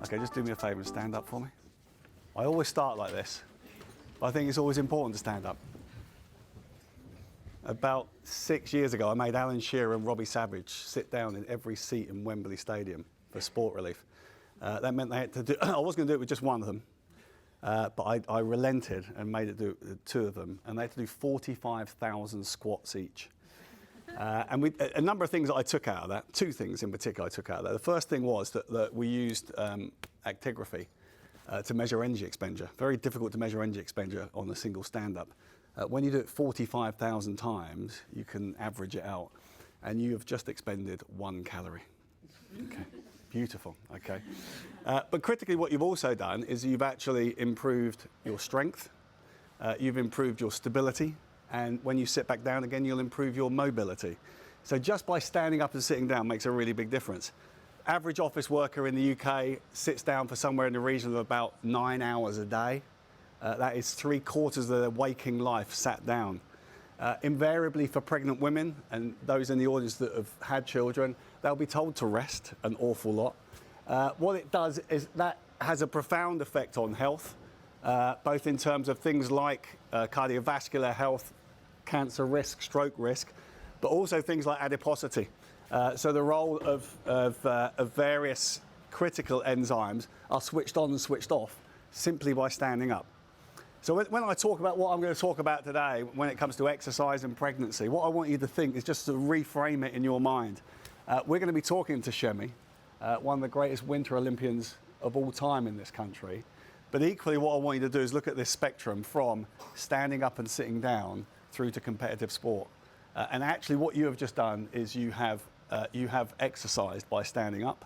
Okay, just do me a favour and stand up for me. I always start like this. I think it's always important to stand up. About 6 years ago, I made Alan Shearer and Robbie Savage sit down in every seat in Wembley Stadium for sport relief. That meant they had to do, I was going to do it with just one of them, but I relented and made it do two of them, and they had to do 45,000 squats each. And a number of things that I took out of that, two things in particular I took out of that. The first thing was that we used actigraphy to measure energy expenditure. Very difficult to measure energy expenditure on a single stand-up. When you do it 45,000 times, you can average it out, and you have just expended 1 calorie. Okay, beautiful, okay. But critically, what you've also done is you've actually improved your strength, you've improved your stability, and when you sit back down again, you'll improve your mobility. So just by standing up and sitting down makes a really big difference. Average office worker in the UK sits down for somewhere in the region of about 9 hours a day. That is 3/4 of their waking life sat down. Invariably for pregnant women and those in the audience that have had children, they'll be told to rest an awful lot. What it does is that has a profound effect on health, both in terms of things like cardiovascular health, cancer risk, stroke risk, but also things like adiposity. So the role of various critical enzymes are switched on and switched off simply by standing up. So when I talk about what I'm going to talk about today, when it comes to exercise and pregnancy, what I want you to think is just to reframe it in your mind. We're going to be talking to Shemi, one of the greatest winter Olympians of all time in this country. But equally, what I want you to do is look at this spectrum from standing up and sitting down through to competitive sport. And actually what you have just done is you have exercised by standing up.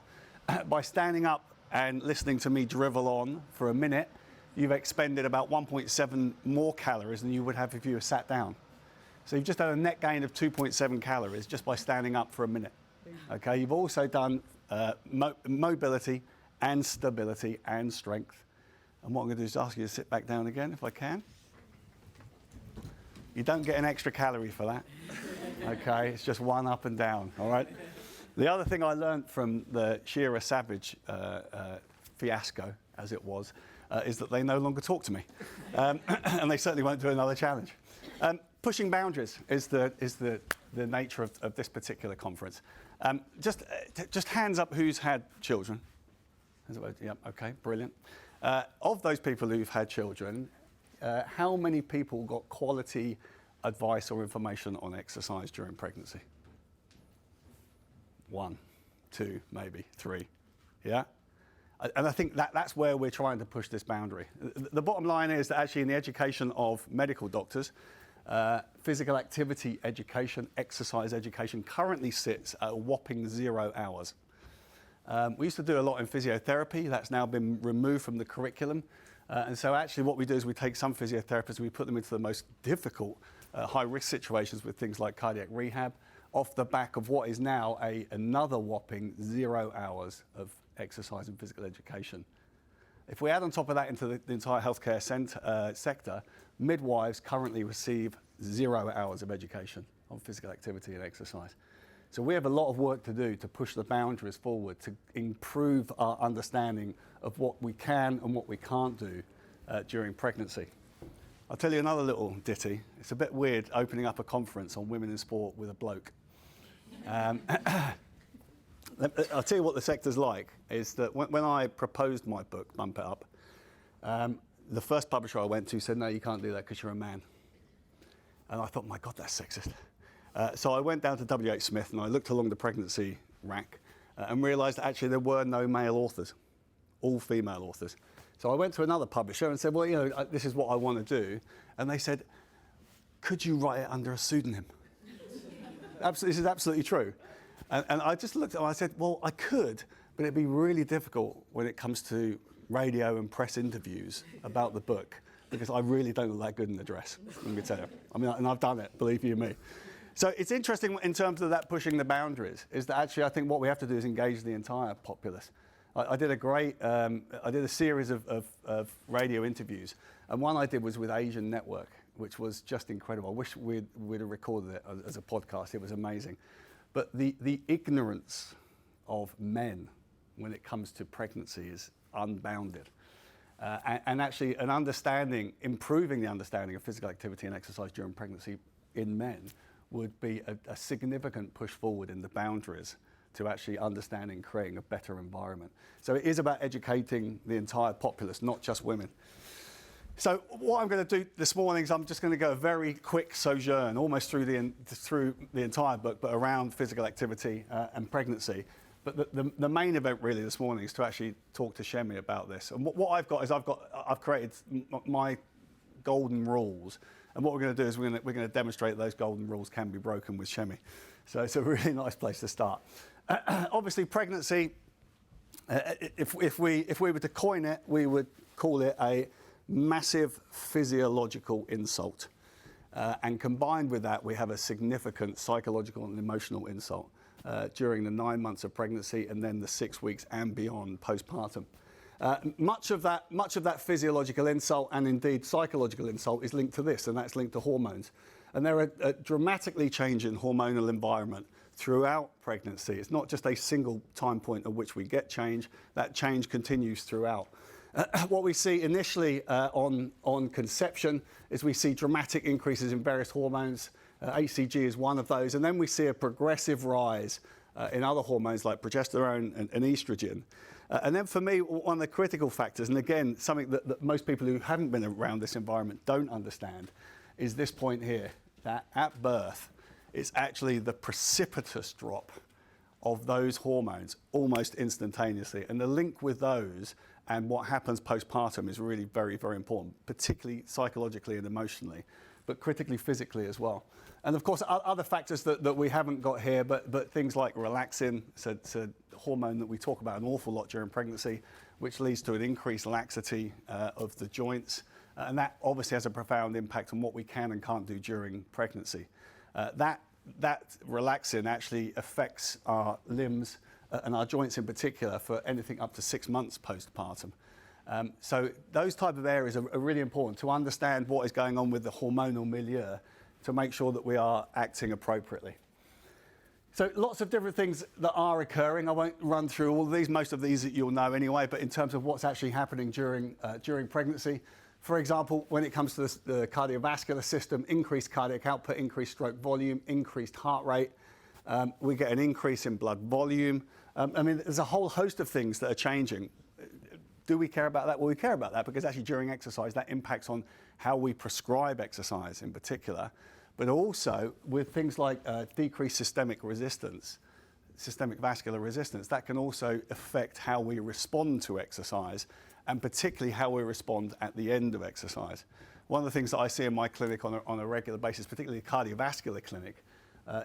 By standing up and listening to me drivel on for a minute, you've expended about 1.7 more calories than you would have if you were sat down. So you've just had a net gain of 2.7 calories just by standing up for a minute. Okay, you've also done mobility and stability and strength. And what I'm going to do is ask you to sit back down again, if I can. You don't get an extra calorie for that. Okay, it's just one up and down, all right? The other thing I learned from the Shearer Savage fiasco, as it was, is that they no longer talk to me. And they certainly won't do another challenge. Pushing boundaries is the nature of this particular conference. Just hands up who's had children. Yep, okay, brilliant. Of those people who've had children, how many people got quality advice or information on exercise during pregnancy? 1, 2, maybe 3, yeah? And I think that's where we're trying to push this boundary. The bottom line is that actually in the education of medical doctors, physical activity education, exercise education currently sits at a whopping 0 hours. We used to do a lot in physiotherapy. That's now been removed from the curriculum. And so actually what we do is we take some physiotherapists and we put them into the most difficult high-risk situations with things like cardiac rehab off the back of what is now another whopping 0 hours of exercise and physical education. If we add on top of that into the entire healthcare sector, midwives currently receive 0 hours of education on physical activity and exercise. So we have a lot of work to do to push the boundaries forward, to improve our understanding of what we can and what we can't do during pregnancy. I'll tell you another little ditty. It's a bit weird opening up a conference on women in sport with a bloke. I'll tell you what the sector's like, is that when I proposed my book, Bump It Up, the first publisher I went to said, no, you can't do that because you're a man. And I thought, my God, that's sexist. So I went down to W.H. Smith and I looked along the pregnancy rack and realised that actually there were no male authors, all female authors. So I went to another publisher and said, well, you know, this is what I want to do. And they said, could you write it under a pseudonym? This is absolutely true. And I just looked at it and I said, well, I could, but it'd be really difficult when it comes to radio and press interviews about the book, because I really don't look that good in the dress, let me tell you. I mean, and I've done it, believe you me. So it's interesting in terms of that pushing the boundaries, is that actually I think what we have to do is engage the entire populace. I did a series of radio interviews, and one I did was with Asian Network, which was just incredible. I wish we'd have recorded it as a podcast. It was amazing. But the ignorance of men when it comes to pregnancy is unbounded. And actually improving the understanding of physical activity and exercise during pregnancy in men would be a significant push forward in the boundaries to actually understanding and creating a better environment. So it is about educating the entire populace, not just women. So what I'm going to do this morning is I'm just going to go a very quick sojourn, almost through the entire book, but around physical activity and pregnancy. But the main event really this morning is to actually talk to Shemi about this. And what I've got is I've created my golden rules. And what we're going to do is we're going to demonstrate those golden rules can be broken with Shemi. So it's a really nice place to start. Obviously, pregnancy, if we were to coin it, we would call it a massive physiological insult. And combined with that, we have a significant psychological and emotional insult during the 9 months of pregnancy and then the 6 weeks and beyond postpartum. Much of that physiological insult and indeed psychological insult is linked to this, and that's linked to hormones. And there are a dramatically changing hormonal environment throughout pregnancy. It's not just a single time point at which we get change. That change continues throughout. What we see initially on conception is we see dramatic increases in various hormones. HCG is one of those. And then we see a progressive rise in other hormones like progesterone and estrogen. And then for me, one of the critical factors, and again, something that most people who haven't been around this environment don't understand, is this point here, that at birth, it's actually the precipitous drop of those hormones almost instantaneously. And the link with those and what happens postpartum is really very, very important, particularly psychologically and emotionally, but critically physically as well. And of course, other factors that we haven't got here, but things like relaxin, it's a hormone that we talk about an awful lot during pregnancy, which leads to an increased laxity of the joints. And that obviously has a profound impact on what we can and can't do during pregnancy. That relaxin actually affects our limbs and our joints in particular for anything up to 6 months postpartum. So those type of areas are really important to understand what is going on with the hormonal milieu to make sure that we are acting appropriately. So lots of different things that are occurring. I won't run through all of these, most of these that you'll know anyway, but in terms of what's actually happening during pregnancy, for example, when it comes to the cardiovascular system, increased cardiac output, increased stroke volume, increased heart rate, we get an increase in blood volume. I mean, there's a whole host of things that are changing. Do we care about that? Well, we care about that because actually during exercise, that impacts on how we prescribe exercise in particular, but also with things like decreased systemic resistance, systemic vascular resistance, that can also affect how we respond to exercise and particularly how we respond at the end of exercise. One of the things that I see in my clinic on a regular basis, particularly a cardiovascular clinic,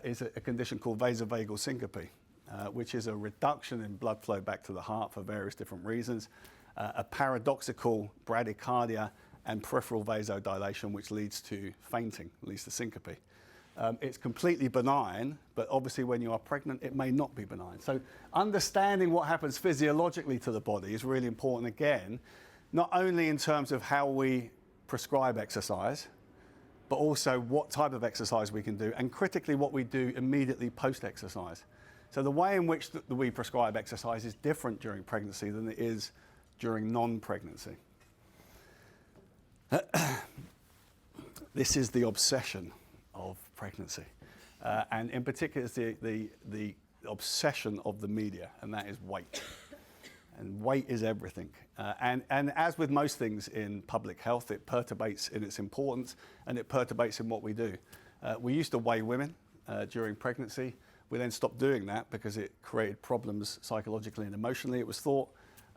is a condition called vasovagal syncope, which is a reduction in blood flow back to the heart for various different reasons, a paradoxical bradycardia and peripheral vasodilation, which leads to fainting, leads to syncope. It's completely benign, but obviously when you are pregnant, it may not be benign. So understanding what happens physiologically to the body is really important, again, not only in terms of how we prescribe exercise, but also what type of exercise we can do, and critically what we do immediately post-exercise. So the way in which we prescribe exercise is different during pregnancy than it is during non-pregnancy. This is the obsession of pregnancy. And in particular, it's the obsession of the media, and that is weight. And weight is everything. And as with most things in public health, it perturbates in its importance, and it perturbates in what we do. We used to weigh women during pregnancy. We then stopped doing that because it created problems psychologically and emotionally, it was thought.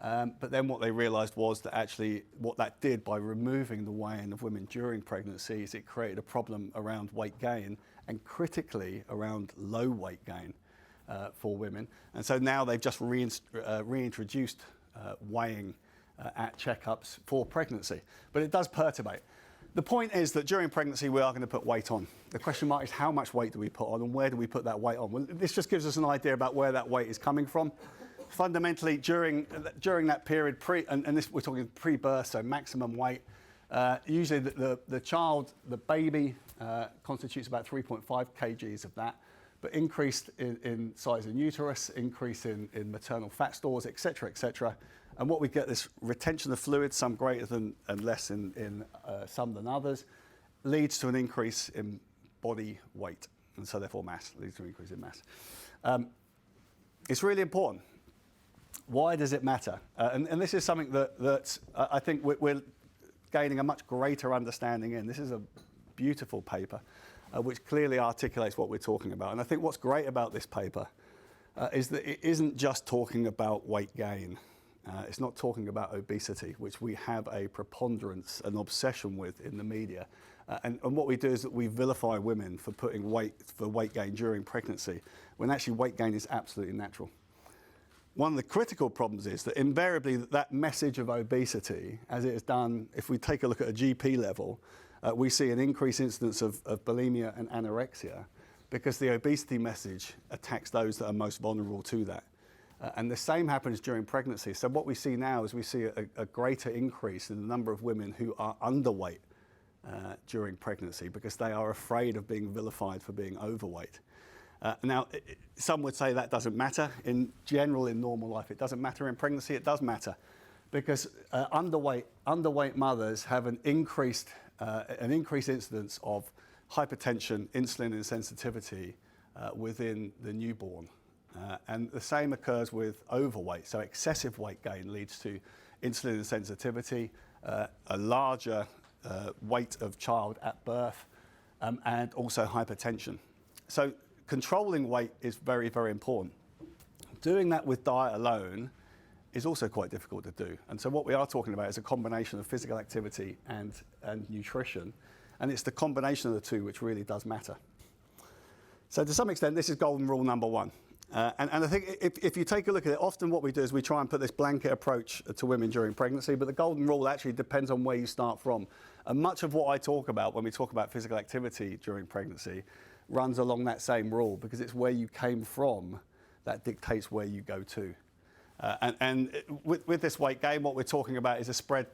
But then what they realized was that actually what that did by removing the weigh-in of women during pregnancy is it created a problem around weight gain and critically around low weight gain for women. And so now they've just reintroduced weighing at checkups for pregnancy. But it does perturbate. The point is that during pregnancy, we are going to put weight on. The question mark is how much weight do we put on and where do we put that weight on? Well, this just gives us an idea about where that weight is coming from. Fundamentally, during that period, we're talking pre-birth, so maximum weight, usually the child, the baby, constitutes about 3.5 kgs of that, but increased in size in uterus, increase in maternal fat stores, et cetera, And what we get, this retention of fluid, some greater than and less in some than others, leads to an increase in body weight, and so therefore mass, leads to an increase in mass. It's really important. Why does it matter? And this is something that I think we're gaining a much greater understanding in. This is a beautiful paper which clearly articulates what we're talking about. And I think what's great about this paper is that it isn't just talking about weight gain. It's not talking about obesity, which we have a preponderance, an obsession with in the media. And what we do is that we vilify women for putting weight gain during pregnancy, when actually weight gain is absolutely natural. One of the critical problems is that invariably that message of obesity, as it is done, if we take a look at a GP level, we see an increased incidence of bulimia and anorexia, because the obesity message attacks those that are most vulnerable to that. And the same happens during pregnancy. So what we see now is we see a greater increase in the number of women who are underweight during pregnancy, because they are afraid of being vilified for being overweight. Now, some would say that doesn't matter. In general, in normal life, it doesn't matter. In pregnancy, it does matter, because underweight mothers have an increased incidence of hypertension, insulin insensitivity within the newborn. And the same occurs with overweight. So excessive weight gain leads to insulin insensitivity, a larger weight of child at birth, and also hypertension. So controlling weight is very, very important. Doing that with diet alone is also quite difficult to do. And so what we are talking about is a combination of physical activity and nutrition. And it's the combination of the two which really does matter. So to some extent, this is golden rule number one. And I think if you take a look at it, often what we do is we try and put this blanket approach to women during pregnancy, but the golden rule actually depends on where you start from. And much of what I talk about when we talk about physical activity during pregnancy runs along that same rule, because it's where you came from that dictates where you go to. And with this weight gain, what we're talking about is a spread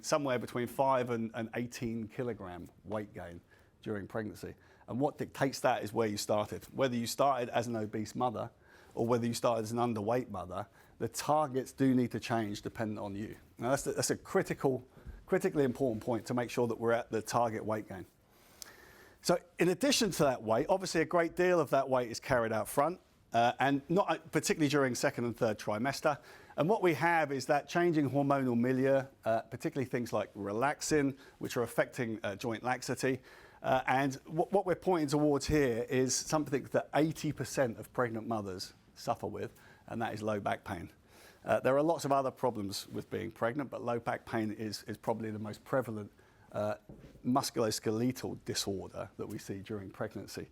somewhere between 5 and 18 kilogram weight gain during pregnancy. And what dictates that is where you started. Whether you started as an obese mother or whether you started as an underweight mother, the targets do need to change dependent on you. Now that's a critically important point, to make sure that we're at the target weight gain. So in addition to that weight, obviously a great deal of that weight is carried out front, and not particularly during second and third trimester. And what we have is that changing hormonal milieu, particularly things like relaxin, which are affecting joint laxity. And what we're pointing towards here is something that 80% of pregnant mothers suffer with, and that is low back pain. There are lots of other problems with being pregnant, but low back pain is probably the most prevalent musculoskeletal disorder that we see during pregnancy.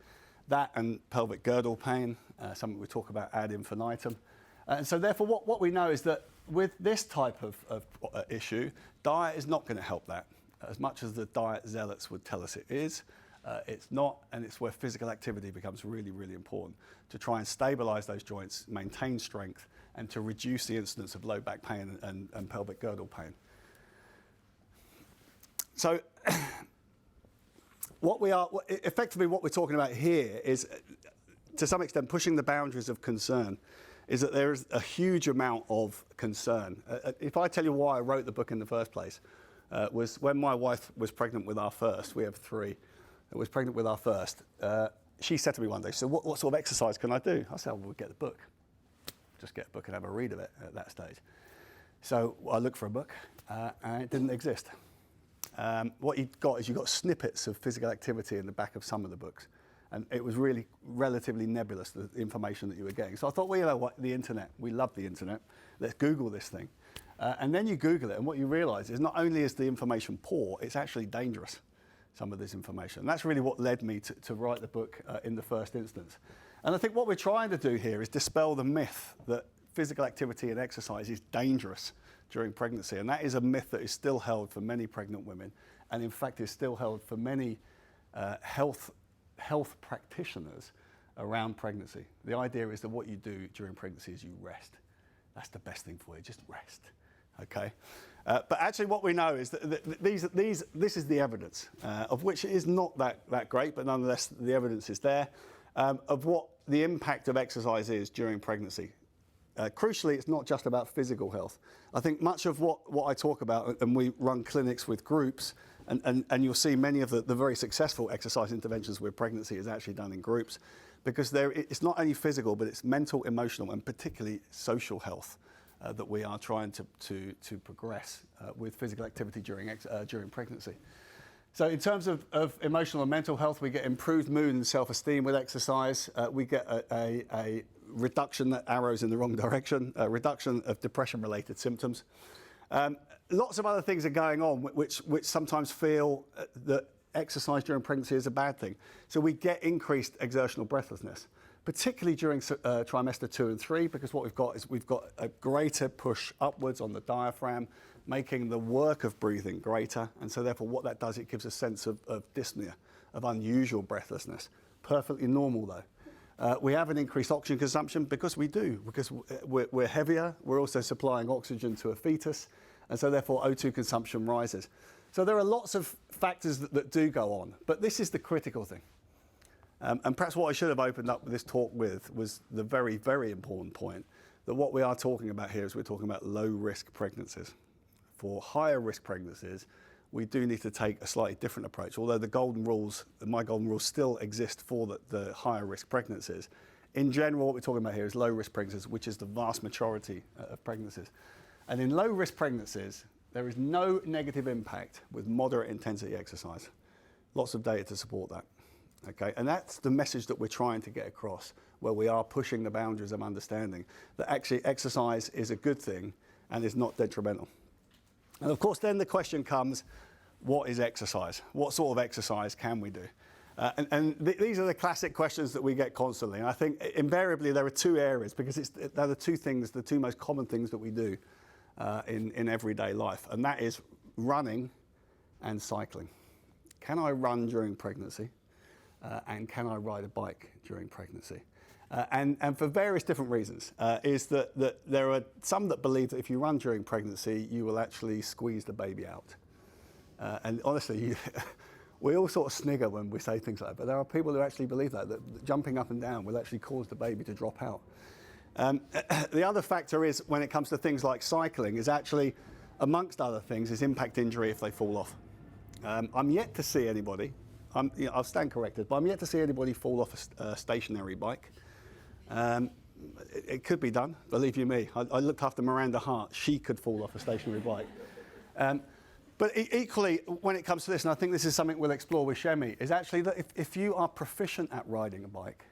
That and pelvic girdle pain, something we talk about ad infinitum. And so therefore what we know is that with this type of issue, diet is not going to help that. As much as the diet zealots would tell us it is, it's not, and it's where physical activity becomes really, really important to try and stabilize those joints, maintain strength, and to reduce the incidence of low back pain and pelvic girdle pain. So effectively what we're talking about here is, to some extent, pushing the boundaries of concern, is that there is a huge amount of concern. If I tell you why I wrote the book in the first place, was when my wife was pregnant with our first. We have 3. Was pregnant with our first. She said to me one day, "So what sort of exercise can I do?" I said, "Well, we'll get the book. Just get a book and have a read of it at that stage." So I looked for a book, and it didn't exist. What you got snippets of physical activity in the back of some of the books. And it was really relatively nebulous, the information that you were getting. So I thought, well, you know what, the internet, we love the internet. Let's Google this thing. And then you Google it, and what you realize is not only is the information poor, it's actually dangerous, some of this information. And that's really what led me to write the book in the first instance. And I think what we're trying to do here is dispel the myth that physical activity and exercise is dangerous during pregnancy. And that is a myth that is still held for many pregnant women, and in fact is still held for many health practitioners around pregnancy. The idea is that what you do during pregnancy is you rest. That's the best thing for you, just rest. Okay, but actually what we know is that this is the evidence, of which is not that great, but nonetheless the evidence is there, of what the impact of exercise is during pregnancy. crucially, it's not just about physical health. I think much of what I talk about, and we run clinics with groups, and you'll see many of the very successful exercise interventions with pregnancy is actually done in groups, because it's not only physical, but it's mental, emotional, and particularly social health that we are trying to progress with physical activity during pregnancy. So in terms of emotional and mental health, we get improved mood and self-esteem with exercise. We get a reduction, that arrows in the wrong direction, a reduction of depression-related symptoms. Lots of other things are going on which sometimes feel that exercise during pregnancy is a bad thing. So we get increased exertional breathlessness, particularly during trimester 2 and 3, because what we've got a greater push upwards on the diaphragm, making the work of breathing greater. And so therefore what that does, it gives a sense of dyspnea, of unusual breathlessness. Perfectly normal though. We have an increased oxygen consumption because we're heavier. We're also supplying oxygen to a fetus. And so therefore O2 consumption rises. So there are lots of factors that do go on, but this is the critical thing. And perhaps what I should have opened up this talk with was the very, very important point that what we are talking about here is we're talking about low-risk pregnancies. For higher risk pregnancies, we do need to take a slightly different approach, although the golden rules, my golden rules still exist for the higher risk pregnancies. In general, what we're talking about here is low-risk pregnancies, which is the vast majority of pregnancies. And in low-risk pregnancies, there is no negative impact with moderate intensity exercise. Lots of data to support that. Okay, and that's the message that we're trying to get across, where we are pushing the boundaries of understanding that actually exercise is a good thing and is not detrimental. And of course, then the question comes, what is exercise? What sort of exercise can we do? These are the classic questions that we get constantly. And I think invariably there are two areas, because they're the two things, the two most common things that we do in everyday life. And that is running and cycling. Can I run during pregnancy? And can I ride a bike during pregnancy? And for various different reasons, is that there are some that believe that if you run during pregnancy, you will actually squeeze the baby out. And honestly, we all sort of snigger when we say things like that, but there are people who actually believe that jumping up and down will actually cause the baby to drop out. The other factor is, when it comes to things like cycling, is actually, amongst other things, is impact injury if they fall off. I'm yet to see anybody, I'll stand corrected, but I'm yet to see anybody fall off a stationary bike. It could be done, believe you me. I looked after Miranda Hart. She could fall off a stationary bike. But equally, when it comes to this, and I think this is something we'll explore with Shemi, is actually that if you are proficient at riding a bike,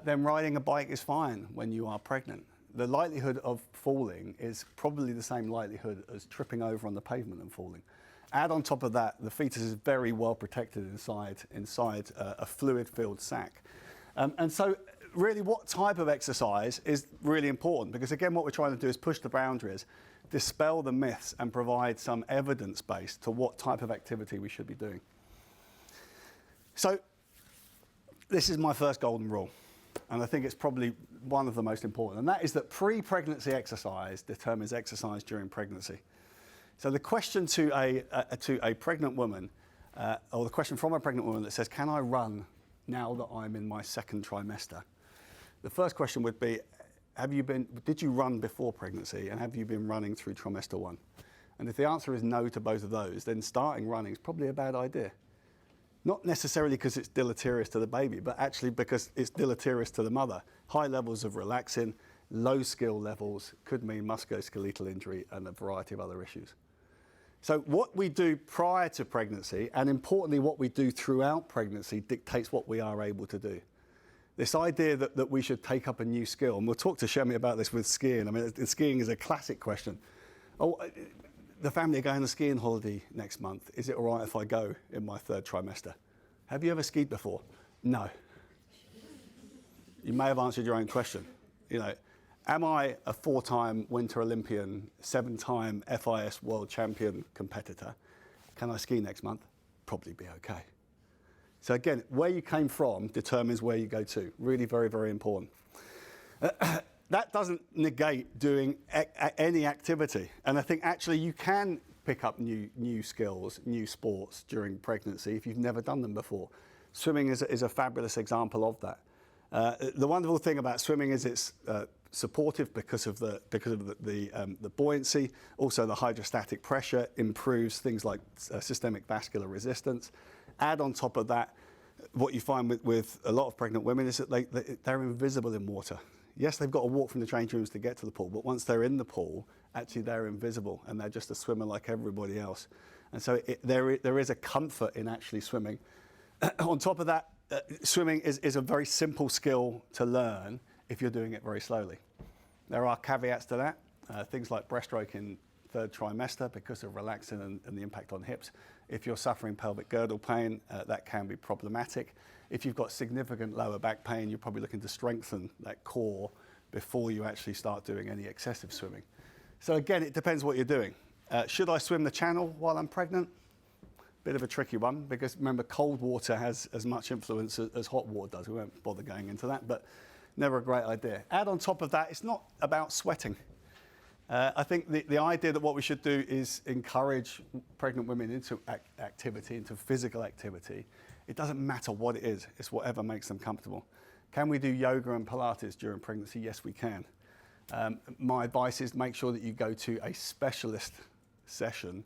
then riding a bike is fine when you are pregnant. The likelihood of falling is probably the same likelihood as tripping over on the pavement and falling. Add on top of that, the fetus is very well protected inside a fluid-filled sac. And so really what type of exercise is really important, because again, what we're trying to do is push the boundaries, dispel the myths, and provide some evidence base to what type of activity we should be doing. So this is my first golden rule, and I think it's probably one of the most important, and that is that pre-pregnancy exercise determines exercise during pregnancy. So the question to a pregnant woman, or the question from a pregnant woman that says, can I run now that I'm in my second trimester? The first question would be, did you run before pregnancy, and have you been running through trimester 1? And if the answer is no to both of those, then starting running is probably a bad idea. Not necessarily because it's deleterious to the baby, but actually because it's deleterious to the mother. High levels of relaxin, low skill levels could mean musculoskeletal injury and a variety of other issues. So what we do prior to pregnancy, and importantly what we do throughout pregnancy, dictates what we are able to do. This idea that we should take up a new skill, and we'll talk to Shemi about this with skiing. I mean, skiing is a classic question. Oh, the family are going on a skiing holiday next month. Is it all right if I go in my third trimester? Have you ever skied before? No. You may have answered your own question. You know, am I a 4-time Winter Olympian, 7-time FIS World Champion competitor? Can I ski next month? Probably be okay. So again, where you came from determines where you go to. Really very, very important. That doesn't negate doing any activity. And I think actually you can pick up new skills, new sports during pregnancy if you've never done them before. Swimming is a fabulous example of that. The wonderful thing about swimming is it's supportive because of the buoyancy. Also, the hydrostatic pressure improves things like systemic vascular resistance. Add on top of that, what you find with a lot of pregnant women is that they're invisible in water. Yes, they've got to walk from the change rooms to get to the pool, but once they're in the pool, actually they're invisible and they're just a swimmer like everybody else. And so there is a comfort in actually swimming. On top of that, swimming is a very simple skill to learn if you're doing it very slowly. There are caveats to that, things like breaststroke in third trimester because of relaxin and the impact on hips. If you're suffering pelvic girdle pain, that can be problematic. If you've got significant lower back pain, you're probably looking to strengthen that core before you actually start doing any excessive swimming. So again, it depends what you're doing. Should I swim the channel while I'm pregnant? Bit of a tricky one, because remember, cold water has as much influence as hot water does. We won't bother going into that, but never a great idea. Add on top of that, it's not about sweating. I think the idea that what we should do is encourage pregnant women into activity, into physical activity. It doesn't matter what it is, it's whatever makes them comfortable. Can we do yoga and Pilates during pregnancy? Yes, we can. My advice is make sure that you go to a specialist session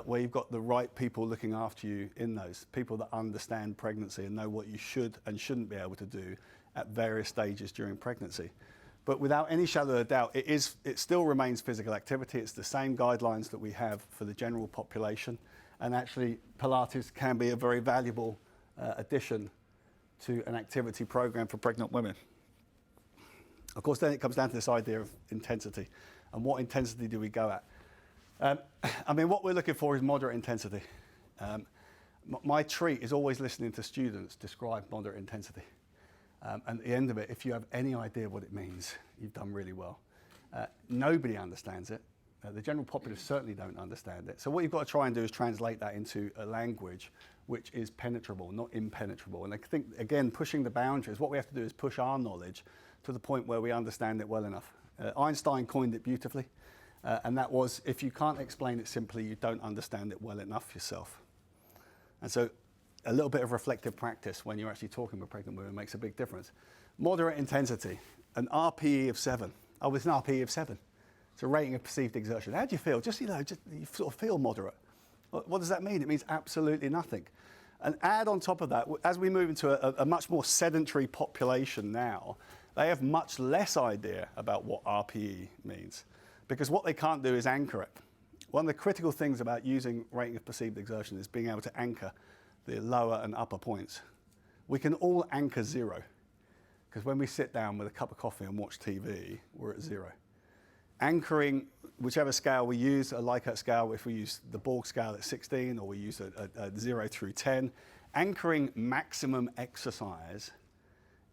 where you've got the right people looking after you in those, people that understand pregnancy and know what you should and shouldn't be able to do at various stages during pregnancy. But without any shadow of a doubt, it still remains physical activity. It's the same guidelines that we have for the general population. And actually, Pilates can be a very valuable addition to an activity program for pregnant women. Of course, then it comes down to this idea of intensity. And what intensity do we go at? I mean, what we're looking for is moderate intensity. My treat is always listening to students describe moderate intensity. And at the end of it, if you have any idea what it means, you've done really well. Nobody understands it. The general populace certainly don't understand it. So what you've got to try and do is translate that into a language which is penetrable, not impenetrable. And I think, again, pushing the boundaries, what we have to do is push our knowledge to the point where we understand it well enough. Einstein coined it beautifully, and that was, if you can't explain it simply, you don't understand it well enough yourself. And so a little bit of reflective practice when you're actually talking with pregnant women makes a big difference. Moderate intensity, an RPE of 7. Oh, it's an RPE of 7. It's a rating of perceived exertion. How do you feel? Just you sort of feel moderate. What does that mean? It means absolutely nothing. And add on top of that, as we move into a much more sedentary population now, they have much less idea about what RPE means, because what they can't do is anchor it. One of the critical things about using rating of perceived exertion is being able to anchor the lower and upper points. We can all anchor 0, because when we sit down with a cup of coffee and watch TV, we're at 0. Anchoring, whichever scale we use, a Likert scale, if we use the Borg scale at 16, or we use a 0 through 10, anchoring maximum exercise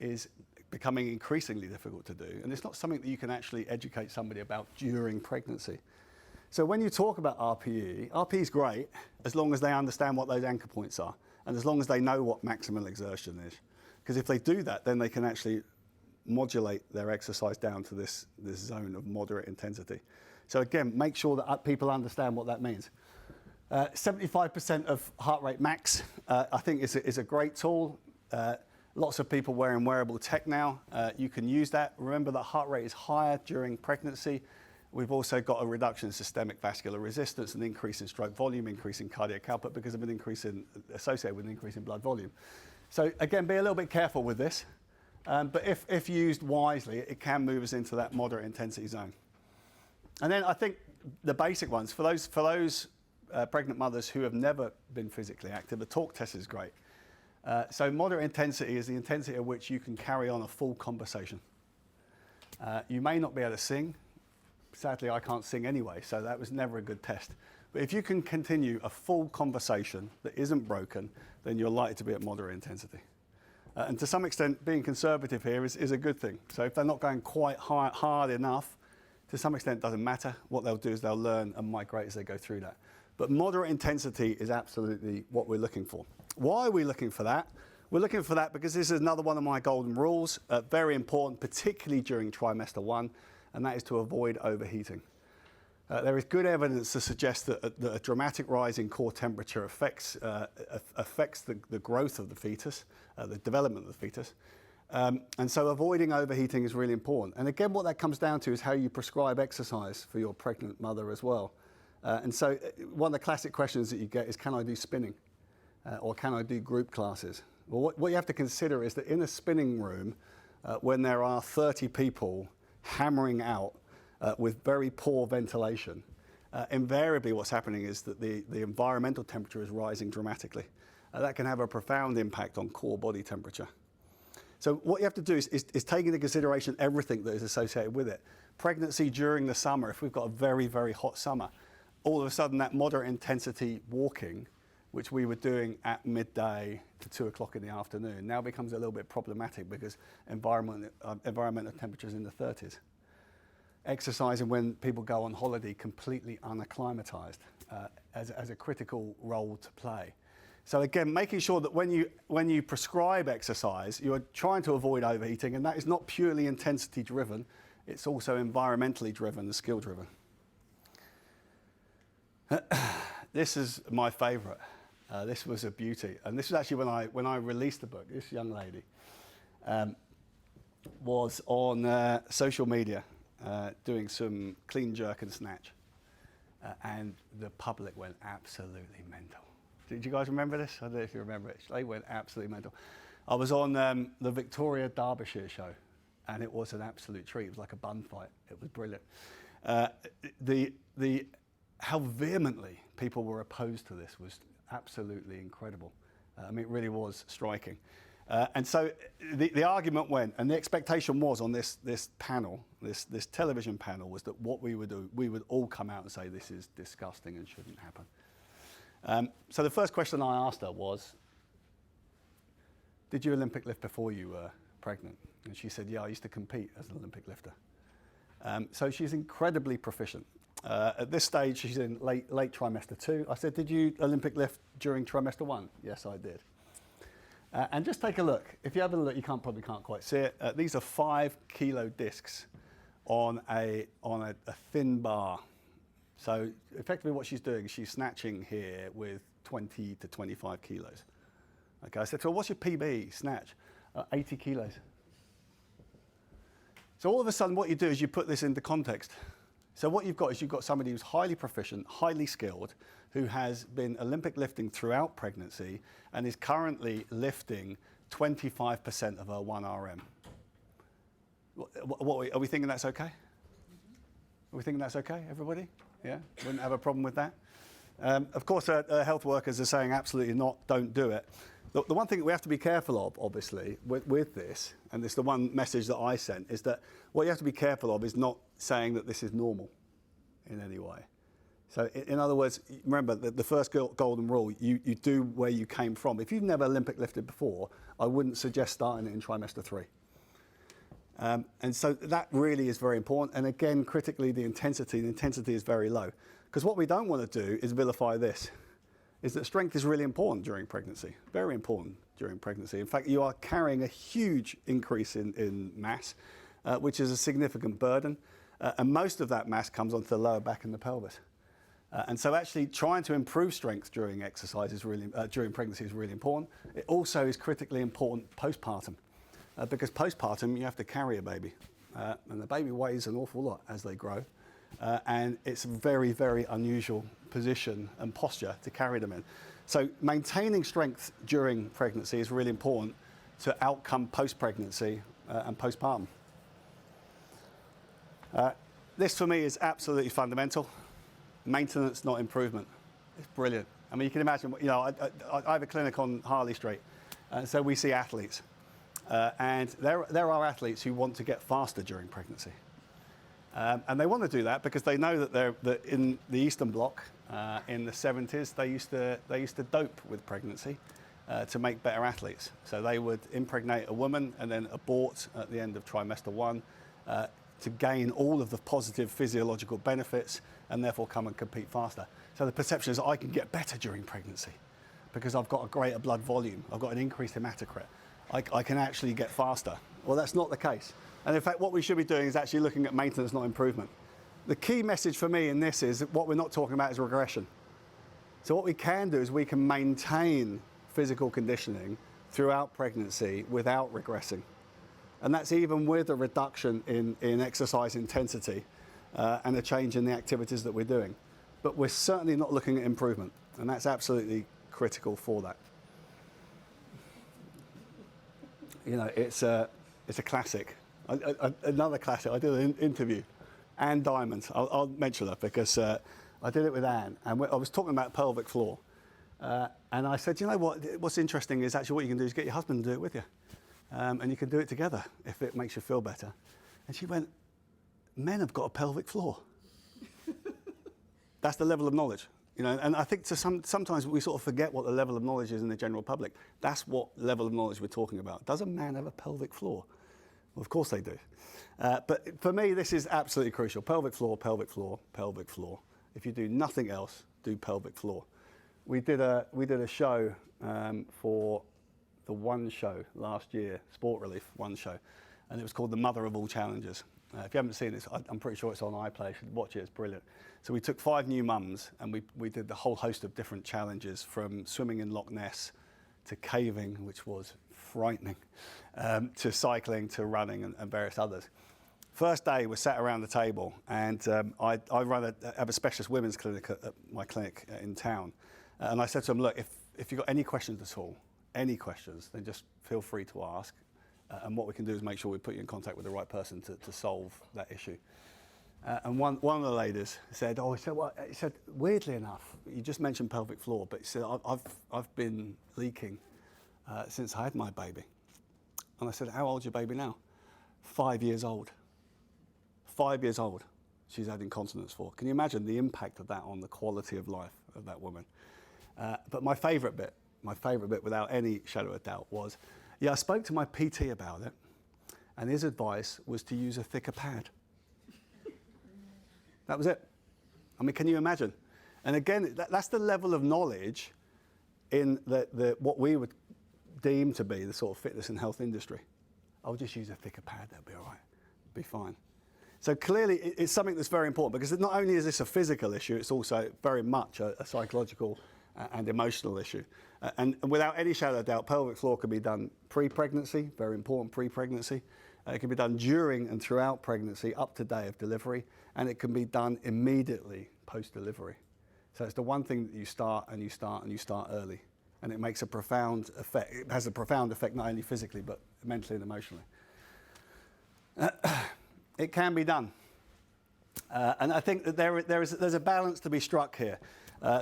is becoming increasingly difficult to do. And it's not something that you can actually educate somebody about during pregnancy. So when you talk about RPE is great as long as they understand what those anchor points are, and as long as they know what maximal exertion is. Because if they do that, then they can actually modulate their exercise down to this zone of moderate intensity. So again, make sure that people understand what that means. 75% of heart rate max, I think is a great tool. Lots of people wearing wearable tech now. You can use that. Remember that heart rate is higher during pregnancy. We've also got a reduction in systemic vascular resistance, an increase in stroke volume, increase in cardiac output because of an increase associated with an increase in blood volume. So again, be a little bit careful with this. But if used wisely, it can move us into that moderate intensity zone. And then I think the basic ones, for those pregnant mothers who have never been physically active, the talk test is great. So moderate intensity is the intensity at which you can carry on a full conversation. You may not be able to sing. Sadly, I can't sing anyway, so that was never a good test. But if you can continue a full conversation that isn't broken, then you're likely to be at moderate intensity. And to some extent, being conservative here is a good thing. So if they're not going quite hard enough, to some extent it doesn't matter. What they'll do is they'll learn and migrate as they go through that. But moderate intensity is absolutely what we're looking for. Why are we looking for that? We're looking for that because this is another one of my golden rules, very important, particularly during trimester 1, and that is to avoid overheating. There is good evidence to suggest that a dramatic rise in core temperature affects the growth of the fetus, the development of the fetus. And so avoiding overheating is really important. And again, what that comes down to is how you prescribe exercise for your pregnant mother as well. And so one of the classic questions that you get is, can I do spinning? Or can I do group classes? Well, what you have to consider is that in a spinning room, when there are 30 people hammering out with very poor ventilation, invariably what's happening is that the environmental temperature is rising dramatically. That can have a profound impact on core body temperature. So what you have to do is take into consideration everything that is associated with it. Pregnancy during the summer, if we've got a very, very hot summer, all of a sudden that moderate intensity walking, which we were doing at midday to 2 o'clock in the afternoon, now becomes a little bit problematic because environmental temperatures in the 30s. Exercising when people go on holiday completely unacclimatized as a critical role to play. So again, making sure that when you prescribe exercise, you are trying to avoid overheating, and that is not purely intensity driven, it's also environmentally driven and skill driven. This is my favorite. This was a beauty. And this was actually when I released the book. This young lady was on social media doing some clean jerk and snatch. And the public went absolutely mental. Did you guys remember this? I don't know if you remember it. They went absolutely mental. I was on the Victoria Derbyshire show, and it was an absolute treat. It was like a bun fight. It was brilliant. How vehemently people were opposed to this was absolutely incredible. I mean, it really was striking. And so the argument went, and the expectation was on this panel, this television panel, was that what we would do, we would all come out and say this is disgusting and shouldn't happen. So the first question I asked her was, did you Olympic lift before you were pregnant? And she said, yeah, I used to compete as an Olympic lifter. So she's incredibly proficient. At this stage, she's in late trimester 2. I said, did you Olympic lift during trimester 1? Yes, I did. And just take a look. If you have a look, you probably can't quite see it. These are 5-kilo discs on a thin bar. So effectively what she's doing is she's snatching here with 20 to 25 kilos. Okay, I said, so what's your PB snatch? 80 kilos. So all of a sudden what you do is you put this into context. So what you've got is you've got somebody who's highly proficient, highly skilled, who has been Olympic lifting throughout pregnancy and is currently lifting 25% of her 1 RM. Are we thinking that's okay? Are we thinking that's okay, everybody? Yeah, wouldn't have a problem with that. Of course, health workers are saying absolutely not, don't do it. The one thing that we have to be careful of, obviously, with this, and this is the one message that I sent, is that what you have to be careful of is not saying that this is normal in any way. So in other words, remember that the first golden rule, you do where you came from. If you've never Olympic lifted before, I wouldn't suggest starting it in trimester 3. And so that really is very important. And again, critically, the intensity is very low. Because what we don't want to do is vilify this, is that strength is really important during pregnancy, very important during pregnancy. In fact, you are carrying a huge increase in mass, which is a significant burden. And most of that mass comes onto the lower back and the pelvis. And so actually trying to improve strength during exercise is really, during pregnancy is really important. It also is critically important postpartum. Because postpartum, you have to carry a baby. And the baby weighs an awful lot as they grow. And it's a very, very unusual position and posture to carry them in. So maintaining strength during pregnancy is really important to outcome post-pregnancy and postpartum. This for me is absolutely fundamental. Maintenance, not improvement. It's brilliant. I mean, you can imagine, you know, I have a clinic on Harley Street. So we see athletes. And there are athletes who want to get faster during pregnancy. And they want to do that because they know that in the Eastern Bloc, in the 70s, they used to dope with pregnancy to make better athletes. So they would impregnate a woman and then abort at the end of trimester 1 to gain all of the positive physiological benefits and therefore come and compete faster. So the perception is I can get better during pregnancy because I've got a greater blood volume, I've got an increased hematocrit. I can actually get faster. Well, that's not the case. And in fact, what we should be doing is actually looking at maintenance, not improvement. The key message for me in this is that what we're not talking about is regression. So what we can do is we can maintain physical conditioning throughout pregnancy without regressing. And that's even with a reduction in exercise intensity and a change in the activities that we're doing. But we're certainly not looking at improvement, and that's absolutely critical for that. You know, it's a classic. Another classic. I did an interview, Anne Diamond. I'll mention her because I did it with Anne, and I was talking about pelvic floor. And I said, you know what, what's interesting is actually what you can do is get your husband to do it with you. And you can do it together if it makes you feel better. And she went, men have got a pelvic floor. That's the level of knowledge. You know, and I think sometimes we sort of forget what the level of knowledge is in the general public. That's what level of knowledge we're talking about. Does a man have a pelvic floor? Well, of course they do. But for me, this is absolutely crucial. Pelvic floor, pelvic floor, pelvic floor. If you do nothing else, do pelvic floor. We did a show for the One Show last year, Sport Relief One Show, and it was called The Mother of All Challenges. If you haven't seen it, I'm pretty sure it's on iPlayer. You should watch it, it's brilliant. So we took 5 new mums and we did the whole host of different challenges, from swimming in Loch Ness to caving, which was frightening, to cycling, to running and various others. First day, we sat around the table, and I have a specialist women's clinic at my clinic in town. And I said to them, look, if you've got any questions at all, any questions, then just feel free to ask. And what we can do is make sure we put you in contact with the right person to solve that issue. And one of the ladies said, he said, weirdly enough, you just mentioned pelvic floor, but he said, I've been leaking since I had my baby. And I said, how old's your baby now? 5 years old. 5 years old, she's had incontinence for. Can you imagine the impact of that on the quality of life of that woman? But my favourite bit without any shadow of doubt was, I spoke to my PT about it, and his advice was to use a thicker pad. That was it. I mean, can you imagine? And again, that's the level of knowledge in what we would deem to be the sort of fitness and health industry. I'll just use a thicker pad, that'll be all right, be fine. So clearly, it's something that's very important, because not only is this a physical issue, it's also very much a psychological and emotional issue. And without any shadow of doubt, pelvic floor can be done pre-pregnancy, very important pre-pregnancy. It can be done during and throughout pregnancy, up to day of delivery, and it can be done immediately post-delivery. So it's the one thing that you start and you start early. And it makes a profound effect. It has a profound effect not only physically, but mentally and emotionally. It can be done. And I think that there's a balance to be struck here.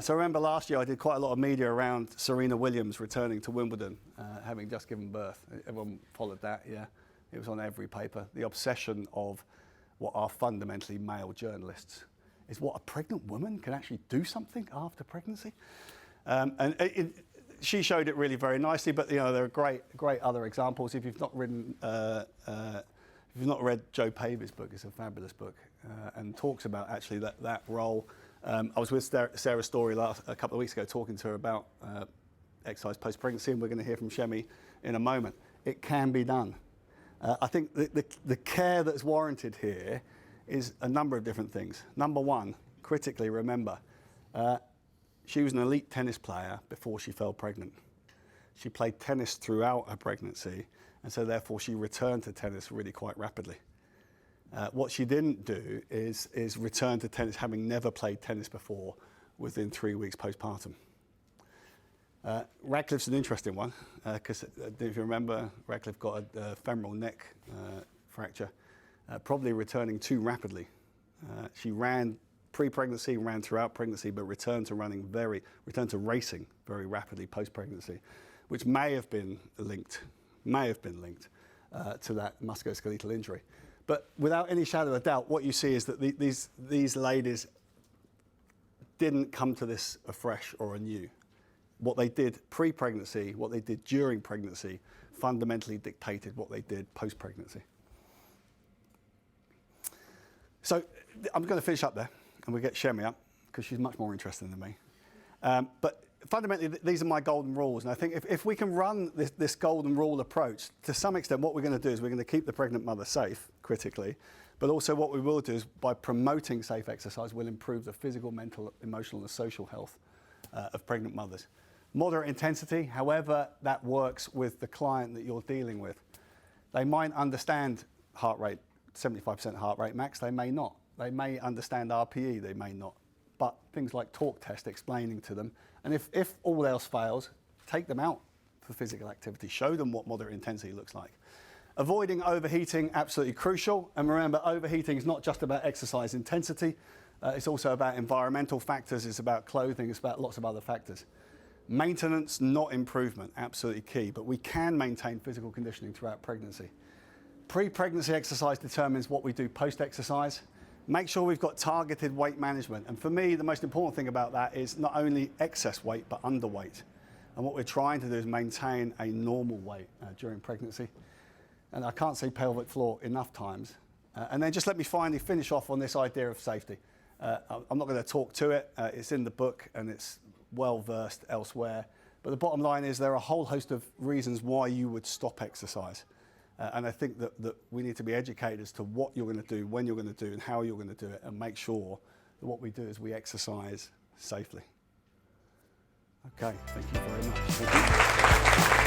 So I remember last year I did quite a lot of media around Serena Williams returning to Wimbledon, having just given birth. Everyone followed that, yeah. It was on every paper. The obsession of what are fundamentally male journalists is what a pregnant woman can actually do something after pregnancy. She showed it really very nicely, but there are great other examples. If you've not read Joe Pavy's book, it's a fabulous book, and talks about actually that role. I was with Sarah Story a couple of weeks ago talking to her about exercise post-pregnancy, and we're going to hear from Shemi in a moment. It can be done. I think the care that's warranted here is a number of different things. Number one, critically remember, she was an elite tennis player before she fell pregnant. She played tennis throughout her pregnancy, and so therefore she returned to tennis really quite rapidly. What she didn't do is return to tennis having never played tennis before within 3 weeks postpartum. Radcliffe's an interesting one, because if you remember, Radcliffe got a femoral neck fracture, probably returning too rapidly. She ran pre-pregnancy, ran throughout pregnancy, but returned to racing very rapidly post-pregnancy, which may have been linked to that musculoskeletal injury. But without any shadow of doubt, what you see is that these ladies didn't come to this afresh or anew. What they did pre-pregnancy, what they did during pregnancy, fundamentally dictated what they did post-pregnancy. So I'm going to finish up there, and we'll get Shemi up, because she's much more interesting than me. But fundamentally, these are my golden rules. And I think if we can run this golden rule approach, to some extent, what we're going to do is we're going to keep the pregnant mother safe, critically. But also what we will do is, by promoting safe exercise, we'll improve the physical, mental, emotional, and social health of pregnant mothers. Moderate intensity, however that works with the client that you're dealing with. They might understand heart rate, 75% heart rate max, they may not. They may understand RPE, they may not. But things like talk test, explaining to them, and if all else fails, take them out for physical activity, show them what moderate intensity looks like. Avoiding overheating, absolutely crucial. And remember, overheating is not just about exercise intensity, it's also about environmental factors, it's about clothing, it's about lots of other factors. Maintenance, not improvement, absolutely key, but we can maintain physical conditioning throughout pregnancy. Pre-pregnancy exercise determines what we do post-exercise. Make sure we've got targeted weight management. And for me, the most important thing about that is not only excess weight, but underweight. And what we're trying to do is maintain a normal weight during pregnancy. And I can't say pelvic floor enough times. And then just let me finally finish off on this idea of safety. I'm not going to talk to it. It's in the book and it's well versed elsewhere. But the bottom line is there are a whole host of reasons why you would stop exercise. And I think that we need to be educated as to what you're going to do, when you're going to do, and how you're going to do it, and make sure that what we do is we exercise safely. Okay, thank you very much. Thank you.